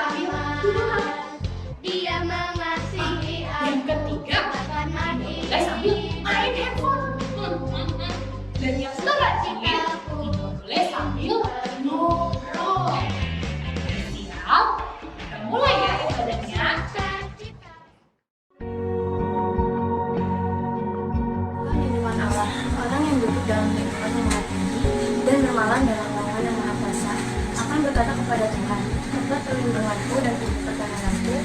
sambil tuduhan. Dia mengasihi Yang ketiga, mulai sambil main handphone. Dan yang terakhir, tidak boleh sambil ngobrol. Siap? Kita mulai ya ibadahnya. Lindungan Allah, orang yang duduk dalam lindungan yang maha tinggi dan bermalam dalam naungan yang maha kuasa akan berkata kepada Tuhan, Engkau perlindunganku dan pertahananku,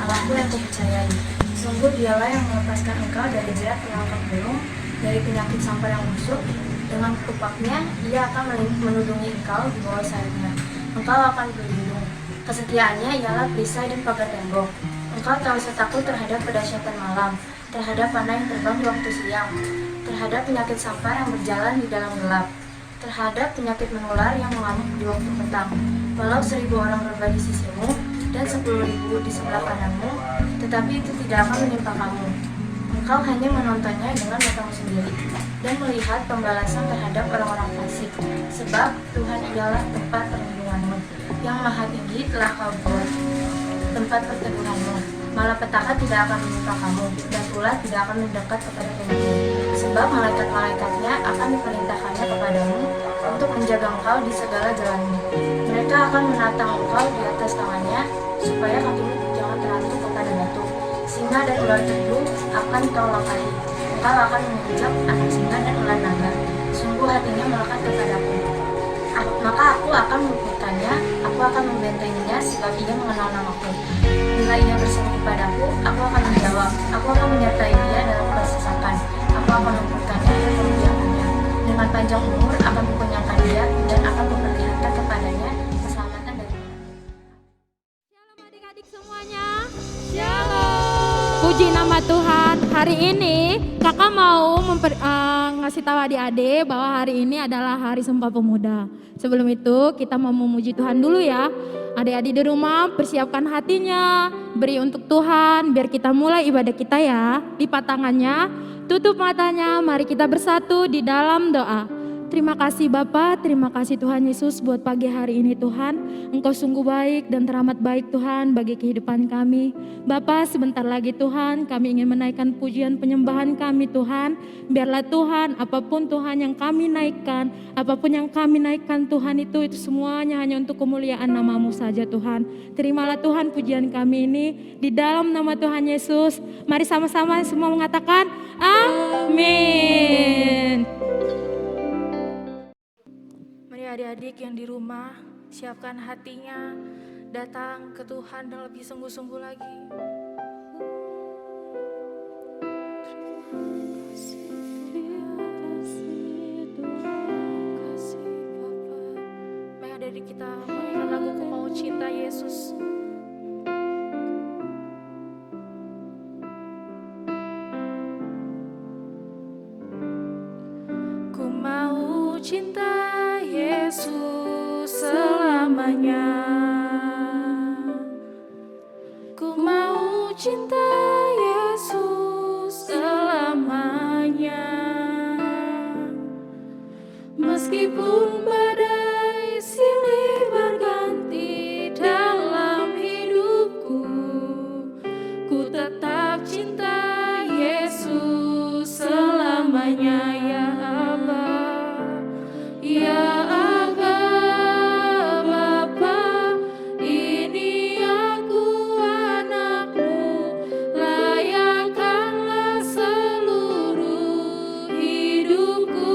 Allahku yang kupercayai. Sungguh dialah yang melepaskan engkau dari jerat penangkap burung, dari penyakit sampar yang busuk. Dengan ketupaknya, ia akan melindungi engkau di bawah sayapnya. Engkau akan berlindung. Kesetiaannya ialah perisai dan pagar tembok. Engkau tak usah takut terhadap kedahsyatan malam, terhadap panah yang terbang di waktu siang, terhadap penyakit sampar yang berjalan di dalam gelap, terhadap penyakit menular yang mengamuk di waktu petang. Walau 1.000 orang berada di sisimu dan 10.000 di sebelah kananmu, tetapi itu tidak akan menimpa kamu. Engkau hanya menontonnya dengan matamu sendiri dan melihat pembalasan terhadap orang-orang fasik. Sebab Tuhan ialah tempat perlindunganmu, yang maha tinggi telah kau buat tempat perteduhanmu. Malapetaka tidak akan menimpa kamu, dan ular tidak akan mendekat kepada rumahmu. Sebab malaikat-malaikatnya akan diperintahkannya kepadamu untuk menjaga engkau di segala jalanmu. Mereka akan menatang engkau di atas tangannya, supaya kakimu jangan terhantuk kepada batu. Singa dan ular kidul akan kau langkahi. Engkau akan menginjak anak singa dan ular naga. Sungguh hatinya melekat kepadaku. Maka aku akan meluputkannya, aku akan membentenginya sebab ia mengenal namaku. Bila ia berseru kepadaku, aku akan menjawab. Aku akan menyertai dia dalam kesesakan. Aku akan meluputkannya dan memuliakannya. Dengan panjang umur akan kukenyangkan dia dan akan memperlihatkan kepadanya keselamatan dari Tuhan. Shalom adik-adik semuanya. Shalom. Puji nama Tuhan. Hari ini kakak mau ngasih tahu adik-adik bahwa hari ini adalah hari Sumpah Pemuda. Sebelum itu kita mau memuji Tuhan dulu ya. Adik-adik di rumah persiapkan hatinya, beri untuk Tuhan biar kita mulai ibadah kita ya. Lipat tangannya, tutup matanya, mari kita bersatu di dalam doa. Terima kasih Bapa, terima kasih Tuhan Yesus buat pagi hari ini Tuhan. Engkau sungguh baik dan teramat baik Tuhan bagi kehidupan kami. Bapa, sebentar lagi Tuhan kami ingin menaikkan pujian penyembahan kami Tuhan. Biarlah Tuhan apapun Tuhan yang kami naikkan, apapun yang kami naikkan Tuhan itu semuanya hanya untuk kemuliaan nama-Mu saja Tuhan. Terimalah Tuhan pujian kami ini di dalam nama Tuhan Yesus. Mari sama-sama semua mengatakan amin. Mari adik-adik yang di rumah, siapkan hatinya, datang ke Tuhan dan lebih sungguh-sungguh lagi. Mari adik-adik kita menyanyikan lagu Ku Mau Cinta Yesus. Ku mau cinta Yesus selamanya. Ku mau cinta Yesus selamanya. Meskipun badai silih berganti dalam hidupku, ku tetap cinta Yesus selamanya ya Aba. Ya Aba Bapa, ini aku anakmu, layakkanlah seluruh hidupku.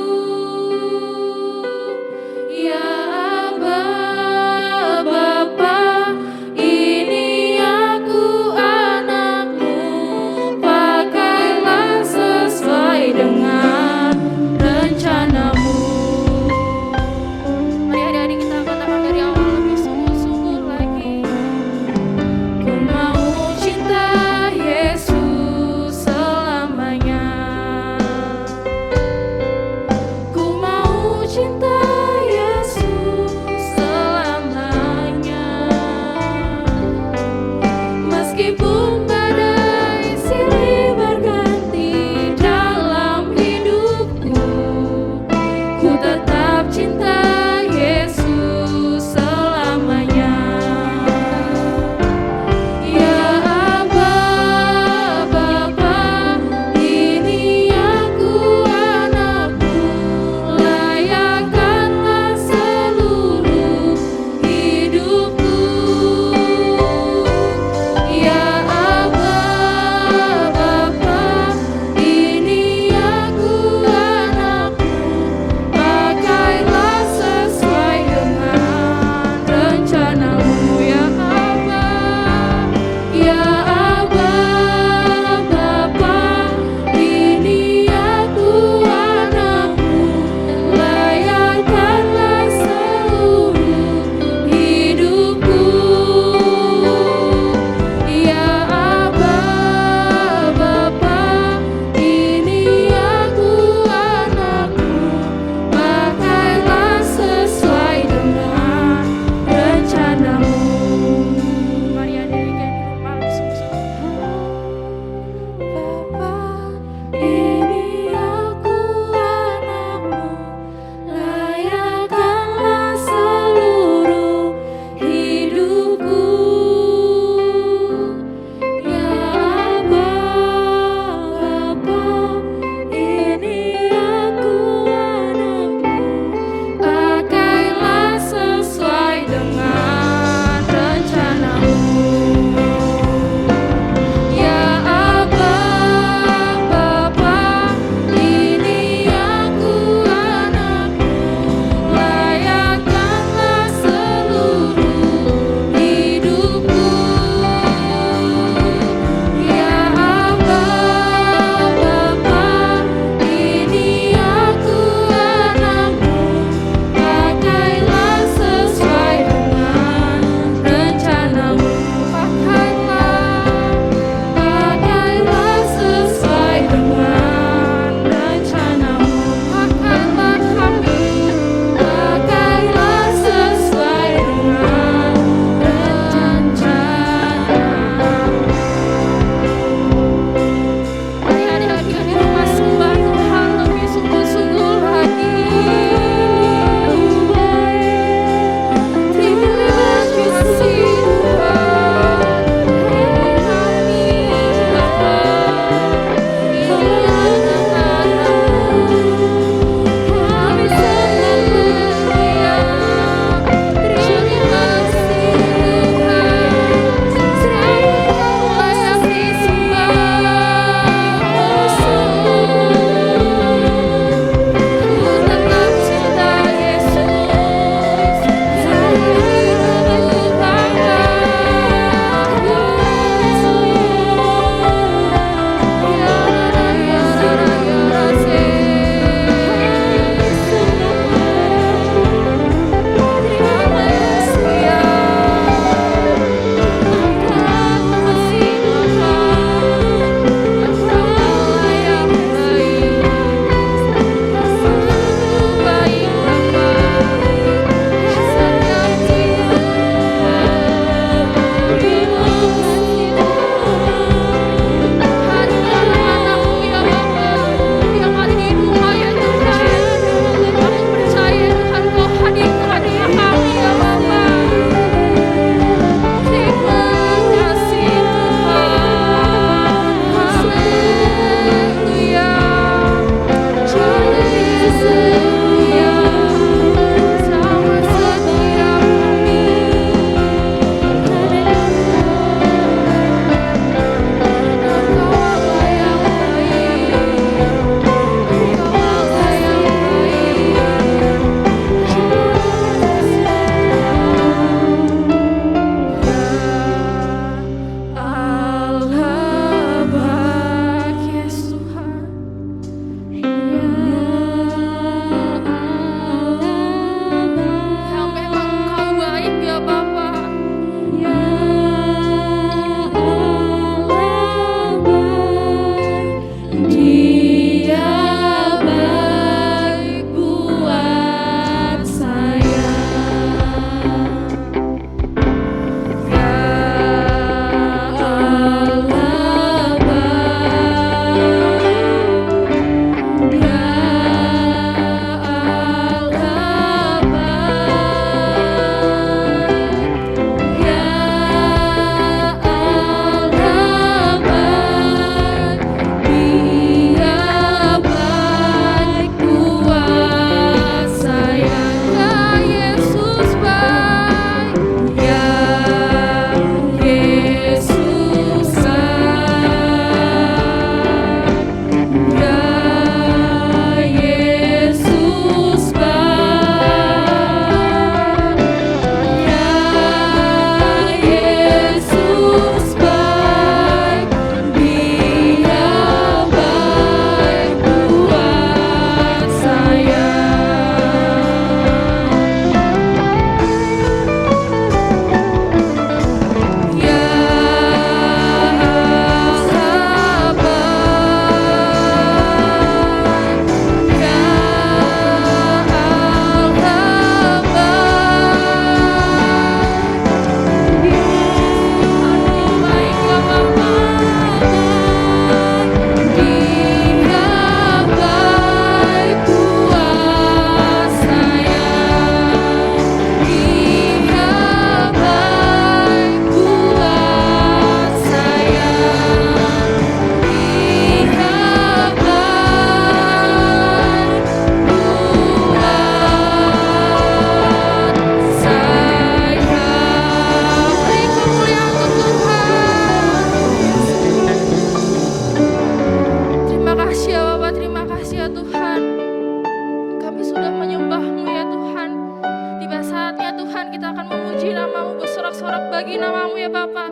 doamu ya Bapa.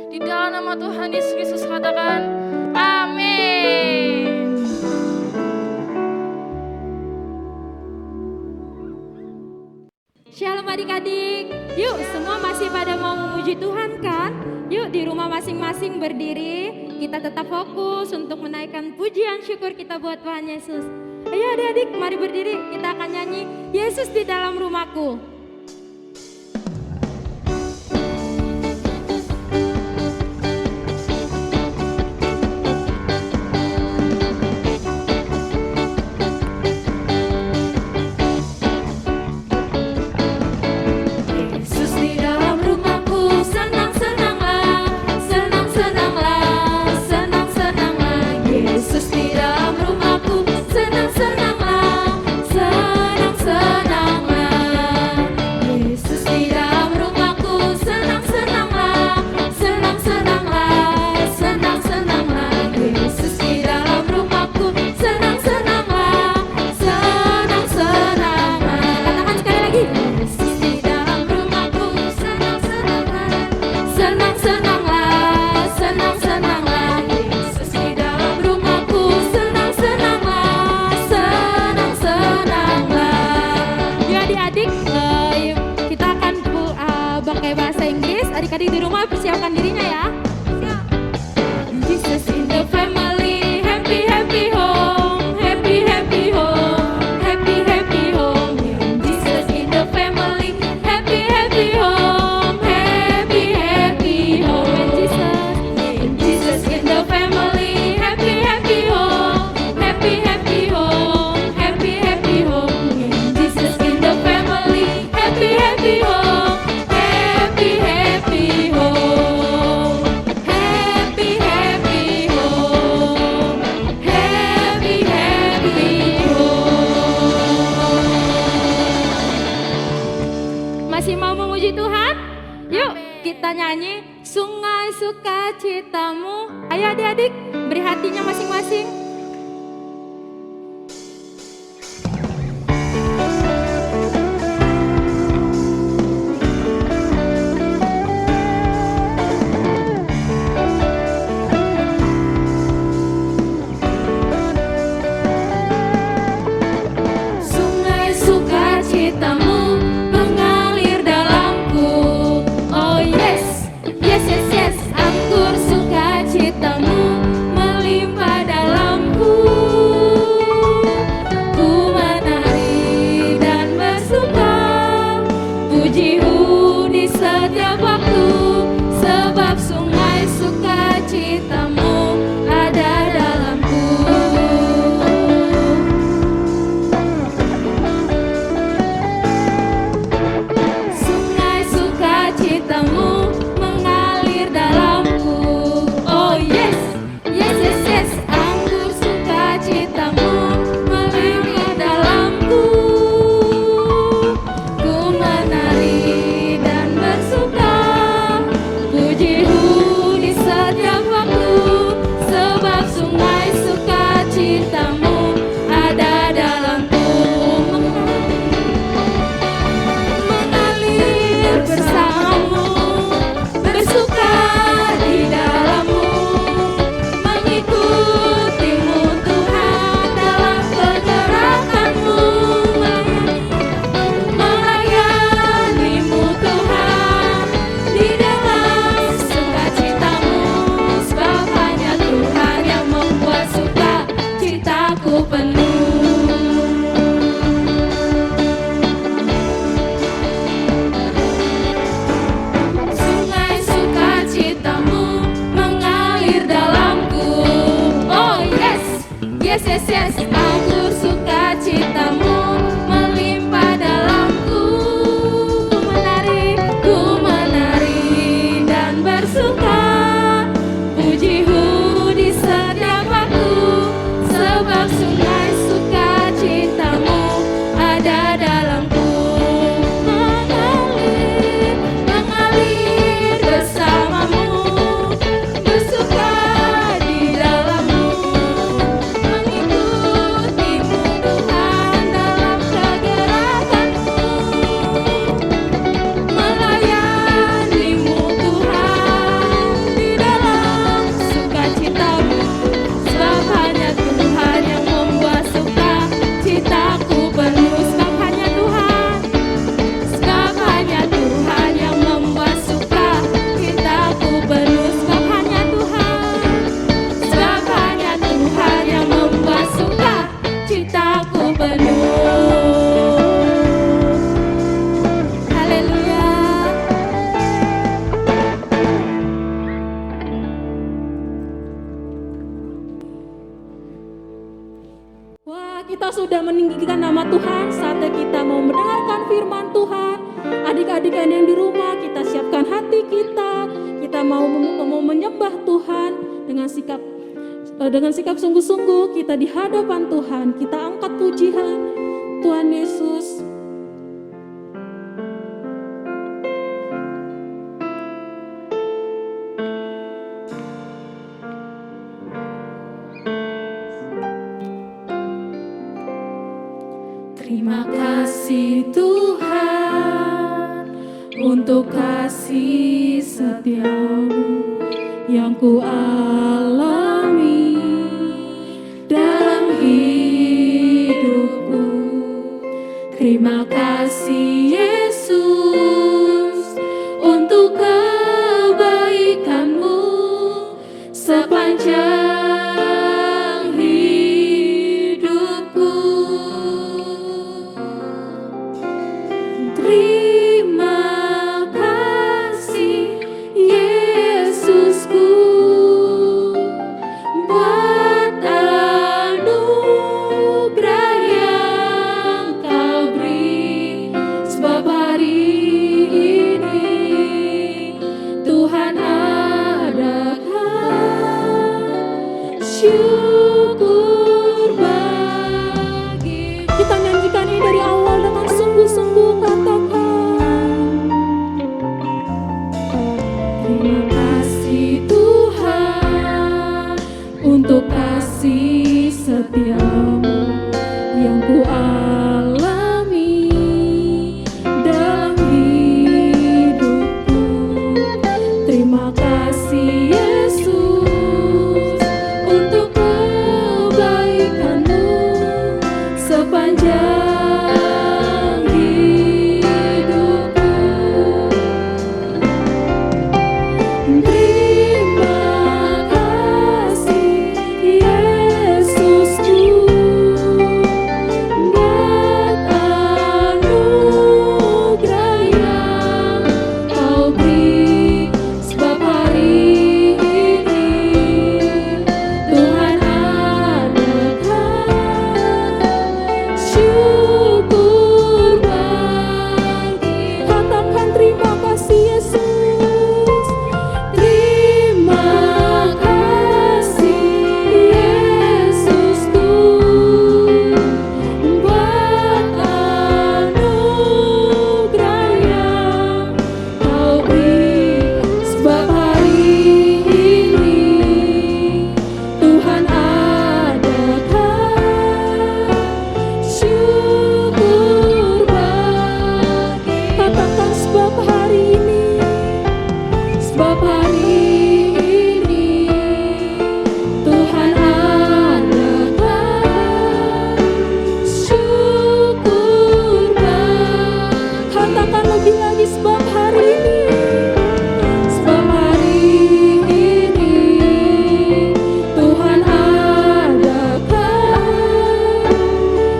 Di dalam nama Tuhan Yesus Kristus katakan, amin. Shalom adik-adik, yuk semua masih pada mau memuji Tuhan kan? Yuk di rumah masing-masing berdiri, kita tetap fokus untuk menaikkan pujian syukur kita buat Tuhan Yesus. Ayo adik-adik, mari berdiri, kita akan nyanyi Yesus di dalam rumahku. Adik-adik di rumah persiapkan dirinya ya. Jesus in the family, happy happy home, happy happy home, happy happy home. Jesus in the family, happy happy home, happy happy home. Jesus in the family, happy happy home, happy happy home, happy happy home. Jesus in the family, happy happy home. Masih mau memuji Tuhan? Yuk kita nyanyi Sungai Sukacitamu. Ayo adik-adik, beri hatinya masing-masing. Sungai Sukacitamu mengalir dalamku. Oh yes, yes yes yes. Anggur sukacitamu melimpah dalam kita sudah meninggikan nama Tuhan, saatnya kita mau mendengarkan firman Tuhan. Adik-adik yang di rumah, kita siapkan hati kita. Kita mau menyembah Tuhan dengan sikap sungguh-sungguh. Kita di hadapan Tuhan, kita angkat pujian Tuhan Yesus. Terima kasih Tuhan untuk kasih setiamu yang ku alami dalam hidupku. Terima kasih Yesus untuk kebaikanmu sepanjang hidupku. Terima kasih Yesusku buat anugerah yang Kau beri, sebab hari ini Tuhan adakan syukur bagi. Kita nyanyikan ini dari awal dengan sungguh-sungguh, katakan terima kasih Tuhan untuk kasih setiamu yang ku alami dalam hidupku. Terima kasih Yesus untuk kebaikanmu sepanjang hidupku. Terima kasih Yesusku buat anugerah yang Kau beri, sebab hari ini Tuhan adakan syukur bagi. Katakan terima kasih Yesus. Terima kasih Yesusku buat anugerah yang Kau beri, sebab hari ini Tuhan adakan syukur bagi. Katakan sebab hari ini, sebab hari ini Tuhan adakan syukur bagi. Katakan lebih lagi, sebab hari ini, sebab hari ini Tuhan adakan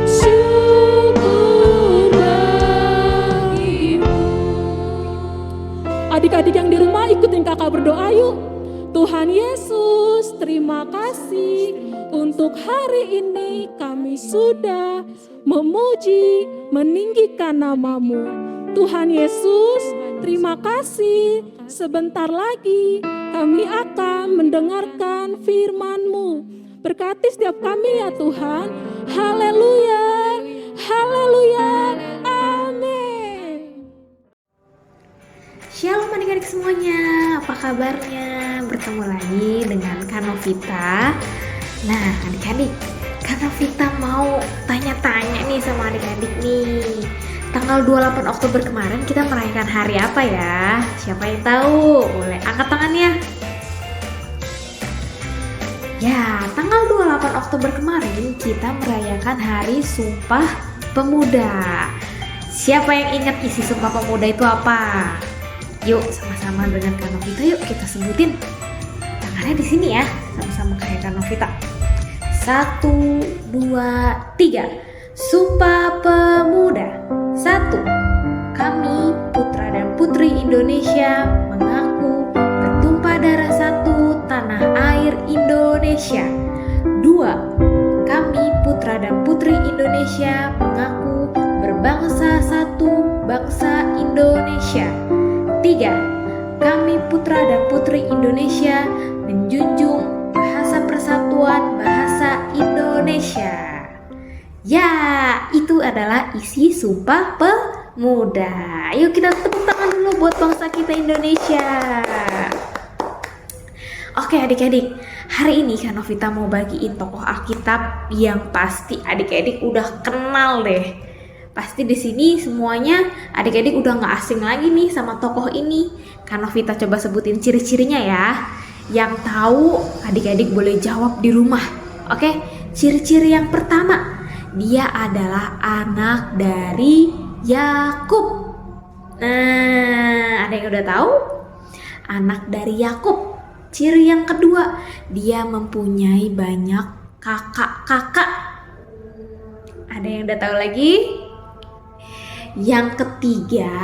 syukur bagimu. Adik-adik yang di rumah, ikutin kakak berdoa yuk. Tuhan Yesus, terima kasih untuk hari ini kami sudah memuji, meninggikan nama-Mu. Tuhan Yesus, terima kasih. Sebentar lagi kami akan mendengarkan firman-Mu. Berkati setiap kami ya Tuhan. Haleluya, haleluya, amin. Shalom adik-adik semuanya, apa kabarnya? Bertemu lagi dengan Kak Novita. Nah adik-adik, Kak Novita mau tanya-tanya nih sama adik-adik nih. Tanggal 28 Oktober kemarin kita merayakan hari apa ya? Siapa yang tahu? Boleh angkat tangannya. Ya, tanggal 28 Oktober kemarin kita merayakan Hari Sumpah Pemuda. Siapa yang ingat isi Sumpah Pemuda itu apa? Yuk sama-sama dengan Kak Novita, yuk kita sebutin. Tangannya di sini ya, sama-sama kayak Kak Novita. 1, 2, 3. Sumpah Pemuda. 1. Kami putra dan putri Indonesia mengaku bertumpah darah satu tanah air Indonesia. 2. Kami putra dan putri putri Indonesia mengaku berbangsa satu, bangsa Indonesia. 3. Kami putra dan putri Indonesia menjunjung bahasa persatuan bahasa Indonesia. Ya, itu adalah isi Sumpah Pemuda. Yuk kita tepuk tangan dulu buat bangsa kita Indonesia. Oke adik-adik, hari ini Kak Novita mau bagiin tokoh Alkitab yang pasti adik-adik udah kenal deh. Pasti di sini semuanya adik-adik udah nggak asing lagi nih sama tokoh ini. Kak Novita coba sebutin ciri-cirinya ya. Yang tahu adik-adik boleh jawab di rumah. Oke, ciri-ciri yang pertama, dia adalah anak dari Yakub. Nah, ada yang udah tahu? Anak dari Yakub. Ciri yang kedua, dia mempunyai banyak kakak-kakak. Ada yang udah tahu lagi? Yang ketiga,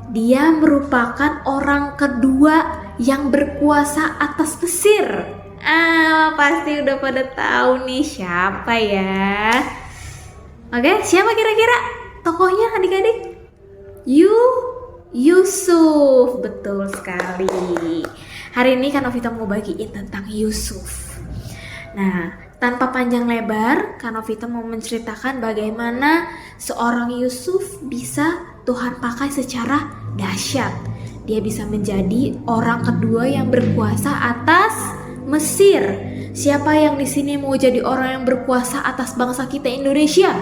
dia merupakan orang kedua yang berkuasa atas Mesir. Pasti udah pada tahu nih siapa ya. Oke, siapa kira-kira tokohnya adik-adik? Yusuf, betul sekali. Hari ini Kak Novita mau bagiin tentang Yusuf. Nah, tanpa panjang lebar, Kak Novita mau menceritakan bagaimana seorang Yusuf bisa Tuhan pakai secara dahsyat. Dia bisa menjadi orang kedua yang berkuasa atas Mesir. Siapa yang di sini mau jadi orang yang berkuasa atas bangsa kita Indonesia?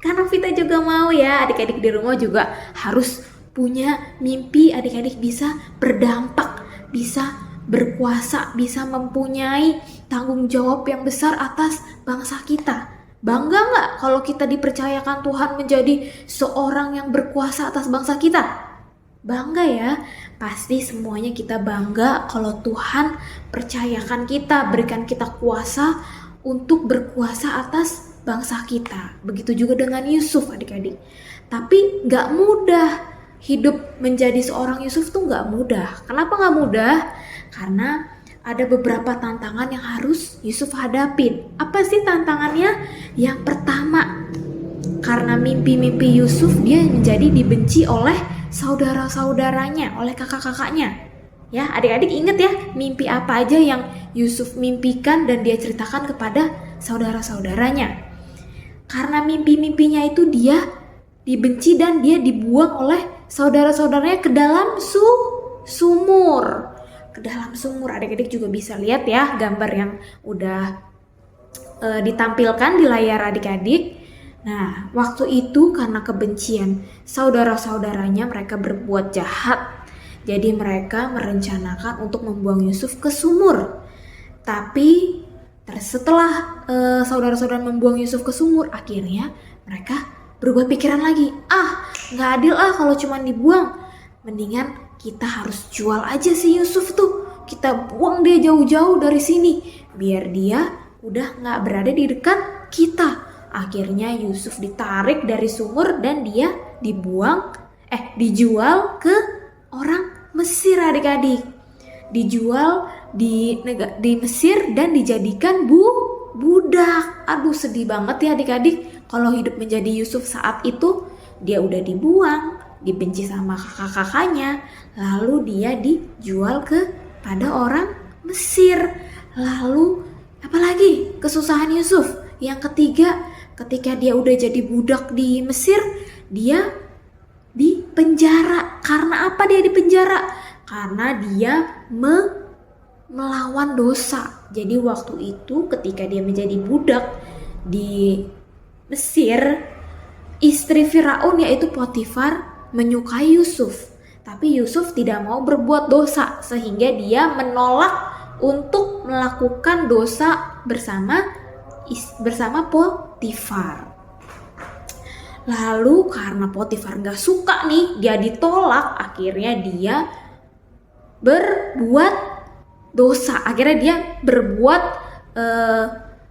Kak Novita juga mau ya, adik-adik di rumah juga harus punya mimpi adik-adik bisa berdampak, bisa berkuasa, bisa mempunyai tanggung jawab yang besar atas bangsa kita. Bangga nggak kalau kita dipercayakan Tuhan menjadi seorang yang berkuasa atas bangsa kita? Bangga ya, pasti semuanya kita bangga kalau Tuhan percayakan kita, berikan kita kuasa untuk berkuasa atas bangsa kita. Begitu juga dengan Yusuf adik-adik. Tapi nggak mudah. Hidup menjadi seorang Yusuf tuh nggak mudah. Kenapa nggak mudah? Karena ada beberapa tantangan yang harus Yusuf hadapin. Apa sih tantangannya? Yang pertama, karena mimpi-mimpi Yusuf dia menjadi dibenci oleh saudara-saudaranya, oleh kakak-kakaknya. Ya, adik-adik inget ya, mimpi apa aja yang Yusuf mimpikan dan dia ceritakan kepada saudara-saudaranya. Karena mimpi-mimpinya itu dia dibenci dan dia dibuang oleh saudara-saudaranya ke dalam sumur. Ke dalam sumur, adik-adik juga bisa lihat ya gambar yang udah ditampilkan di layar adik-adik. Nah, waktu itu karena kebencian saudara-saudaranya mereka berbuat jahat. Jadi mereka merencanakan untuk membuang Yusuf ke sumur. Tapi setelah saudara-saudara membuang Yusuf ke sumur, akhirnya mereka berubah pikiran lagi. Nggak adil kalau cuma dibuang. Mendingan kita harus jual aja si Yusuf tuh. Kita buang dia jauh-jauh dari sini. Biar dia udah nggak berada di dekat kita. Akhirnya Yusuf ditarik dari sumur dan dia dijual ke orang Mesir adik-adik. Dijual di Mesir dan dijadikan budak. Aduh, sedih banget ya adik-adik. Kalau hidup menjadi Yusuf saat itu, dia udah dibuang, dibenci sama kakak-kakaknya, lalu dia dijual kepada orang Mesir. Lalu apalagi kesusahan Yusuf? Yang ketiga, ketika dia udah jadi budak di Mesir, dia dipenjara. Karena apa dia dipenjara? Karena dia melawan dosa. Jadi waktu itu ketika dia menjadi budak di Mesir, istri Firaun yaitu Potifar menyukai Yusuf. Tapi Yusuf tidak mau berbuat dosa sehingga dia menolak untuk melakukan dosa bersama Potifar. Lalu karena Potifar gak suka nih, dia ditolak, akhirnya dia berbuat dosa. Akhirnya dia berbuat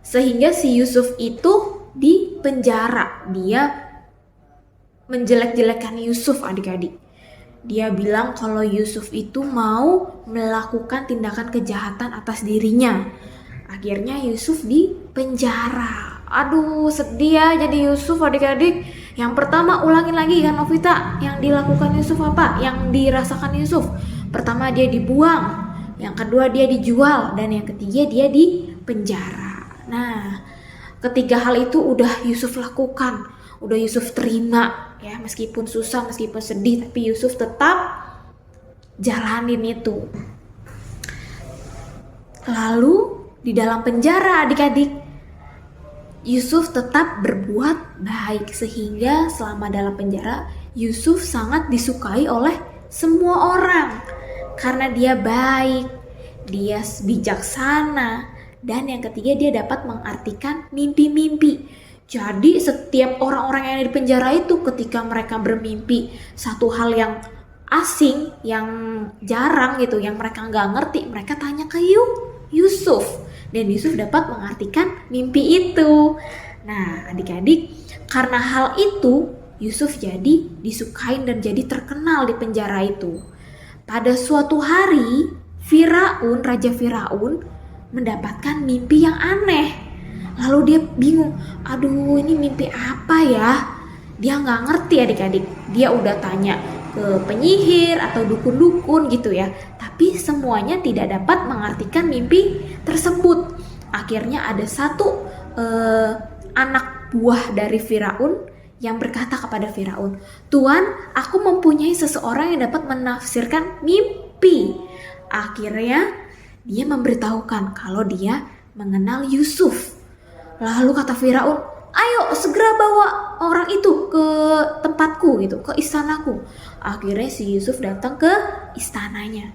sehingga si Yusuf itu dipenjara. Dia menjelek-jelekan Yusuf adik-adik. Dia bilang kalau Yusuf itu mau melakukan tindakan kejahatan atas dirinya. Akhirnya Yusuf dipenjara. Aduh, sedih ya jadi Yusuf adik-adik. Yang pertama ulangin lagi kan Novita, yang dilakukan Yusuf apa? Yang dirasakan Yusuf. Pertama dia dibuang, yang kedua dia dijual, dan yang ketiga dia di penjara. Nah, ketiga hal itu udah Yusuf lakukan, udah Yusuf terima ya, meskipun susah, meskipun sedih, tapi Yusuf tetap jalanin itu. Lalu di dalam penjara adik-adik, Yusuf tetap berbuat baik sehingga selama dalam penjara Yusuf sangat disukai oleh semua orang karena dia baik, dia bijaksana, dan yang ketiga dia dapat mengartikan mimpi-mimpi. Jadi setiap orang-orang yang ada di penjara itu ketika mereka bermimpi satu hal yang asing, yang jarang gitu, yang mereka nggak ngerti, mereka tanya ke Yusuf. Dan Yusuf dapat mengartikan mimpi itu. Nah adik-adik, karena hal itu Yusuf jadi disukain dan jadi terkenal di penjara itu. Pada suatu hari Firaun, Raja Firaun mendapatkan mimpi yang aneh. Lalu dia bingung, aduh ini mimpi apa ya? Dia nggak ngerti adik-adik. Dia udah tanya ke penyihir atau dukun-dukun gitu ya, tapi semuanya tidak dapat mengartikan mimpi tersebut. Akhirnya ada satu anak buah dari Firaun yang berkata kepada Firaun, "Tuan, aku mempunyai seseorang yang dapat menafsirkan mimpi." Akhirnya dia memberitahukan kalau dia mengenal Yusuf. Lalu kata Firaun, "Ayo segera bawa orang itu ke tempatku gitu, ke istanaku." Akhirnya si Yusuf datang ke istananya.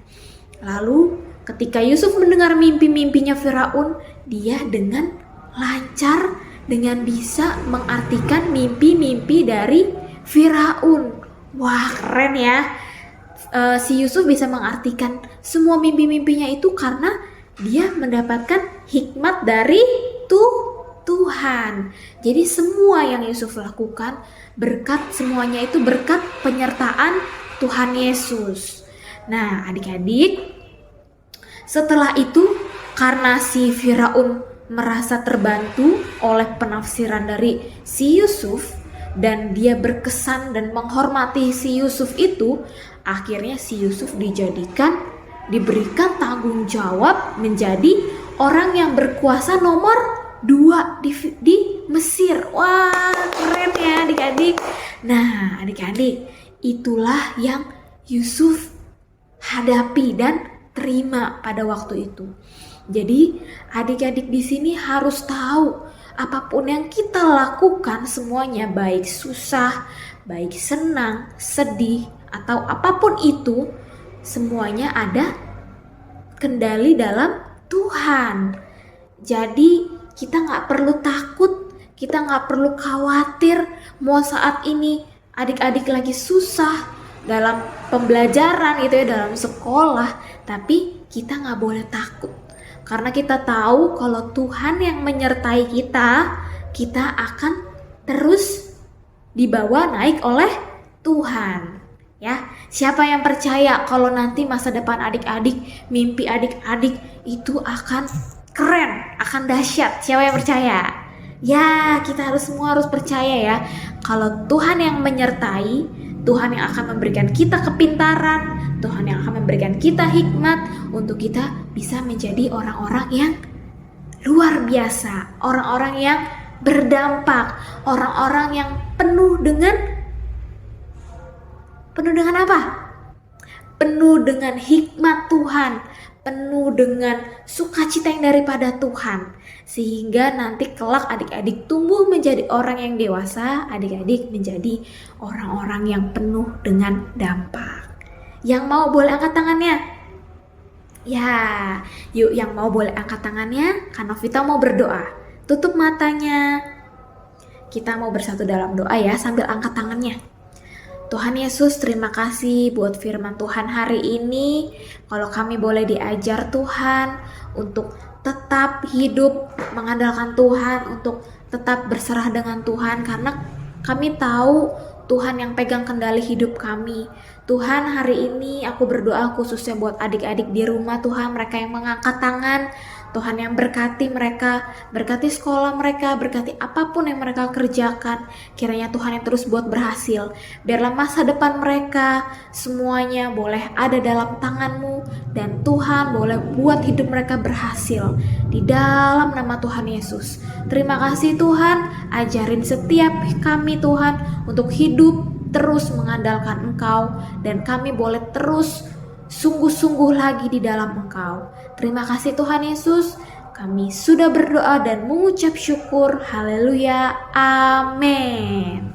Lalu ketika Yusuf mendengar mimpi-mimpinya Firaun, dia dengan lancar, dengan bisa mengartikan mimpi-mimpi dari Firaun. Wah keren ya. Si Yusuf bisa mengartikan semua mimpi-mimpinya itu karena dia mendapatkan hikmat dari Tuhan. Jadi semua yang Yusuf lakukan semuanya itu berkat penyertaan Tuhan Yesus. Nah adik-adik, setelah itu karena si Firaun merasa terbantu oleh penafsiran dari si Yusuf dan dia berkesan dan menghormati si Yusuf itu, akhirnya si Yusuf diberikan tanggung jawab menjadi orang yang berkuasa nomor 2 di Mesir. Wah keren ya adik-adik. Nah adik-adik, itulah yang Yusuf hadapi dan terima pada waktu itu. Jadi adik-adik di sini harus tahu, apapun yang kita lakukan semuanya, baik susah, baik senang, sedih, atau apapun itu, semuanya ada kendali dalam Tuhan. Jadi kita nggak perlu takut, kita nggak perlu khawatir mau saat ini adik-adik lagi susah dalam pembelajaran gitu ya, dalam sekolah, tapi kita nggak boleh takut. Karena kita tahu kalau Tuhan yang menyertai kita akan terus dibawa naik oleh Tuhan. Ya, siapa yang percaya kalau nanti masa depan adik-adik, mimpi adik-adik itu akan keren, akan dahsyat? Siapa yang percaya? Ya, kita semua harus percaya ya. Kalau Tuhan yang menyertai, Tuhan yang akan memberikan kita kepintaran, Tuhan yang akan memberikan kita hikmat untuk kita bisa menjadi orang-orang yang luar biasa, orang-orang yang berdampak, orang-orang yang penuh dengan apa? Penuh dengan hikmat Tuhan, penuh dengan sukacita yang daripada Tuhan. Sehingga nanti kelak adik-adik tumbuh menjadi orang yang dewasa, adik-adik menjadi orang-orang yang penuh dengan dampak. Yang mau boleh angkat tangannya? Ya, yuk yang mau boleh angkat tangannya. Kak Novita mau berdoa. Tutup matanya. Kita mau bersatu dalam doa ya sambil angkat tangannya. Tuhan Yesus, terima kasih buat firman Tuhan hari ini. Kalau kami boleh diajar Tuhan untuk tetap hidup mengandalkan Tuhan, untuk tetap berserah dengan Tuhan, karena kami tahu Tuhan yang pegang kendali hidup kami. Tuhan, hari ini aku berdoa khususnya buat adik-adik di rumah Tuhan, mereka yang mengangkat tangan. Tuhan yang berkati mereka, berkati sekolah mereka, berkati apapun yang mereka kerjakan. Kiranya Tuhan yang terus buat berhasil. Biarlah masa depan mereka semuanya boleh ada dalam tangan-Mu, dan Tuhan boleh buat hidup mereka berhasil di dalam nama Tuhan Yesus. Terima kasih Tuhan, ajarin setiap kami Tuhan untuk hidup terus mengandalkan Engkau, dan kami boleh terus sungguh-sungguh lagi di dalam Engkau. Terima kasih Tuhan Yesus, kami sudah berdoa dan mengucap syukur. Haleluya, amin.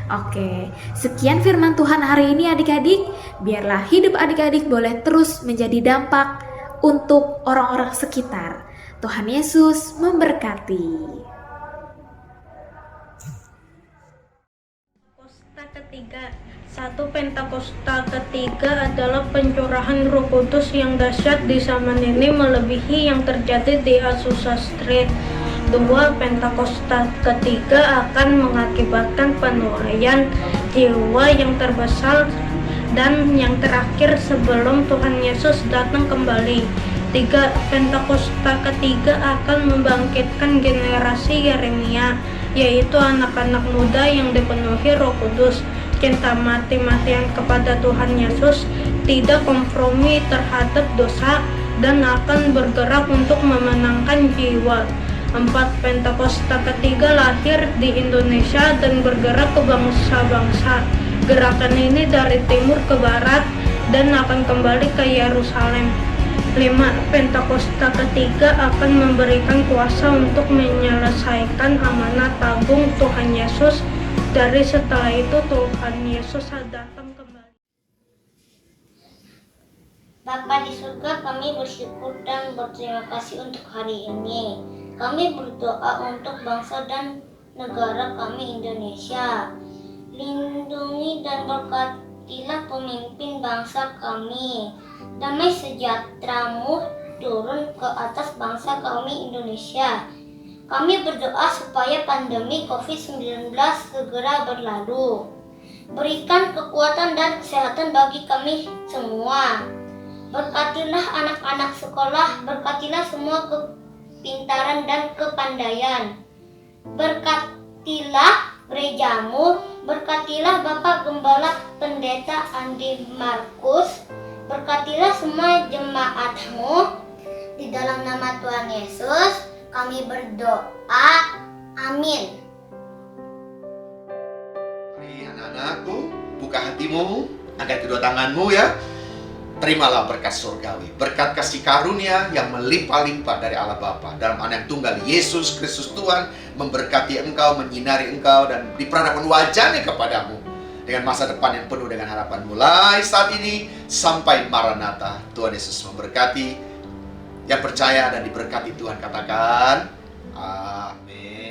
Oke, sekian firman Tuhan hari ini adik-adik. Biarlah hidup adik-adik boleh terus menjadi dampak untuk orang-orang sekitar. Tuhan Yesus memberkati. Pentakosta ketiga. Satu, Pentakosta ketiga adalah pencurahan Roh Kudus yang dahsyat di zaman ini melebihi yang terjadi di Azusa Street. Dua, Pentakosta ketiga akan mengakibatkan penuaian jiwa yang terbesar dan yang terakhir sebelum Tuhan Yesus datang kembali. Tiga, Pentakosta ketiga akan membangkitkan generasi Yeremia, yaitu anak-anak muda yang dipenuhi Roh Kudus, cinta mati-matian kepada Tuhan Yesus, tidak kompromi terhadap dosa, dan akan bergerak untuk memenangkan jiwa. 4. Pentakosta ketiga lahir di Indonesia dan bergerak ke bangsa-bangsa. Gerakan ini dari timur ke barat dan akan kembali ke Yerusalem. 5. Pentakosta ketiga akan memberikan kuasa untuk menyelesaikan amanat agung Tuhan Yesus. Dari setelah itu Tuhan Yesus datang kembali. Bapa di surga, kami bersyukur dan berterima kasih untuk hari ini. Kami berdoa untuk bangsa dan negara kami Indonesia. Lindungi dan berkatilah pemimpin bangsa kami. Damai sejahtera-Mu turun ke atas bangsa kami Indonesia. Kami berdoa supaya pandemi COVID-19 segera berlalu. Berikan kekuatan dan kesehatan bagi kami semua. Berkatilah anak-anak sekolah, berkatilah semua kepintaran dan kepandaian. Berkatilah gereja-Mu, berkatilah Bapak Gembala Pendeta Andi Markus, berkatilah semua jemaat-Mu. Di dalam nama Tuhan Yesus kami berdoa, amin. Mari anak-anakku, buka hatimu, angkat kedua tanganmu ya. Terimalah berkat surgawi, berkat kasih karunia yang melimpah-limpah dari Allah Bapa dalam Anak Tunggal Yesus Kristus Tuhan memberkati engkau, menyinari engkau, dan diperhadapkan wajahnya kepadamu dengan masa depan yang penuh dengan harapan mulai saat ini sampai Maranatha. Tuhan Yesus memberkati. Yang percaya dan diberkati Tuhan katakan amin.